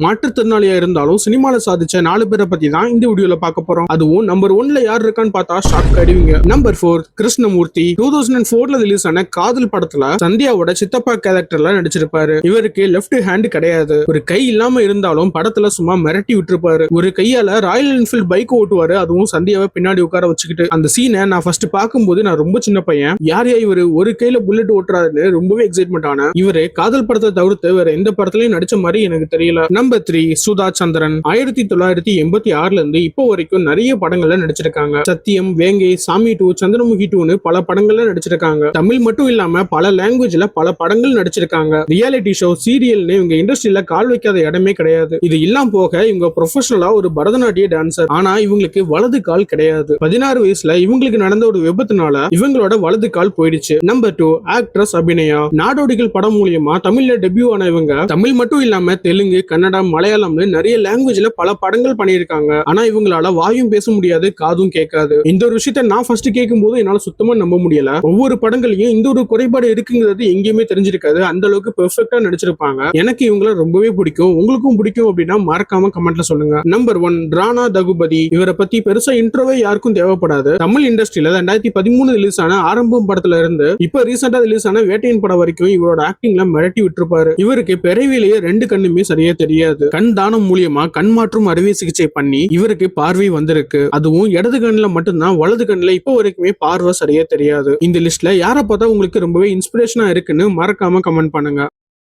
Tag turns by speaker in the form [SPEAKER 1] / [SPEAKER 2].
[SPEAKER 1] மாற்றுத்திறனாளியா இருந்தாலும் சினிமால சாதிச்ச 4 பேரை பத்தி தான் இந்த வீடியோல பார்க்க போறோம். அதுவும் நம்பர் 1ல யார் இருக்கான்னு பார்த்தா ஷாக் அடிவீங்க. நம்பர் 4 கிருஷ்ணமூர்த்தி 2004ல ரிலீஸ் ஆன காதல் படத்துல சந்தியாவோட சித்தப்பா கேரக்டர்ல நடிச்சிருப்பாரு. இவருக்கு லெஃப்ட் ஹேண்ட் கிடையாது. ஒரு கை இல்லாம இருந்தாலும் படத்துல சும்மா மிரட்டி விட்டுருப்பாரு. ஒரு கையால ராயல் என்ஃபீல்ட் பைக் ஓட்டுவாரு, அதுவும் சந்தியாவை பின்னாடி உட்கார வச்சுக்கிட்டு. அந்த சீனை நான் ஃபர்ஸ்ட் பார்க்கும்போது நான் ரொம்ப சின்ன பையன், யார் இவரு ஒரு கையில புல்லட் ஓட்டுறாருன்னு ரொம்பவே எக்ஸைட்மெண்ட் ஆன. இவரு காதல் படத்தை தவிர்த்து வேற எந்த படத்துலயும் நடிச்ச மாதிரி எனக்கு தெரியல. நம்பர் 3 சுதா சந்திரன் 1986ல இருந்து இப்போ வரைக்கும் நிறைய படங்கள்ல நடிச்சிருக்காங்க. சத்தியம், வேங்கை, சாமி 2, சந்திரமுகி 2ன்னு பல படங்கள்ல நடிச்சிருக்காங்க. தமிழ் மட்டும் இல்லாம பல லாங்குவேஜ்ல பல படங்கள் நடிச்சிருக்காங்க. ரியாலிட்டி ஷோ, சீரியல்னு இவங்க இண்டஸ்ட்ரியில கால் வைக்காத இடமே கிடையாது. இது எல்லாம் போக இவங்க ப்ரொஃபஷனலா ஒரு பரதநாட்டிய டான்சர். ஆனா இவங்களுக்கு வலது கால் கிடையாது. 16 வயசுல இவங்களுக்கு நடந்த ஒரு விபத்துனால இவங்களோட வலது கால் போயிடுச்சு. Number 2 actress Abhinaya. நாடோடிகள் படம் மூலியமா தமிழ்ல டெபியூ ஆன இவங்க தமிழ் மட்டும் இல்லாம தெலுங்கு, கன்னடா, மலையாளம்னு நிறைய லாங்குவேஜ்ல பல படங்கள் பண்ணிருக்காங்க. ஆனா இவங்களால வாயும் பேச முடியாது, காதும் கேட்காது. இந்த ஒரு விஷயத்த நான் ஃபர்ஸ்ட் கேட்கும் போது என்னால சுத்தமா நம்ப முடியல. ஒவ்வொரு படங்களையும் இந்த ஒரு குறைபாடு இருக்குங்கிறது எங்கேயுமே தெரிஞ்சிருக்காது. அந்த அளவுக்கு பெர்ஃபெக்ட்டா நடிச்சிருப்பாங்க. எனக்கு இவங்கள ரொம்பவே பிடிக்கும். உங்களுக்கும் பிடிக்கும் அப்படின்னா மறக்காம கமெண்ட்ல சொல்லுங்க. நம்பர் 1 ராணா தகுபதி. இவரை பத்தி பெருசா இன்ட்ரோவே யாருக்கும் தேவைப்படாது. தமிழ் இண்டஸ்ட்ரியில 2013 ரிலீஸ் ஆன ஆரம்பம் படத்துல இருந்து இப்ப ரீசெண்டா ரிலீஸ் ஆன வேட்டையின் படம் வரைக்கும் இவரோட ஆக்டிங்ல மிரட்டி விட்டுருப்பாரு. இவருக்கு பிறவிலேயே 2 கண்ணுமே சரியா தெரியாது. கண் தானம் மூலியமா கண் மாற்றும் அறுவை சிகிச்சை பண்ணி இவருக்கு பார்வை வந்திருக்கு. அதுவும் இடது கண்ணுல மட்டும்தான், வலது கண்ணுல இப்போ வரைக்குமே பார்வை சரியா தெரியாது. இந்த லிஸ்ட்ல யாரை பார்த்தா உங்களுக்கு ரொம்பவே இன்ஸ்பிரேஷனா இருக்குன்னு மறக்காம கமெண்ட் பண்ணுங்க.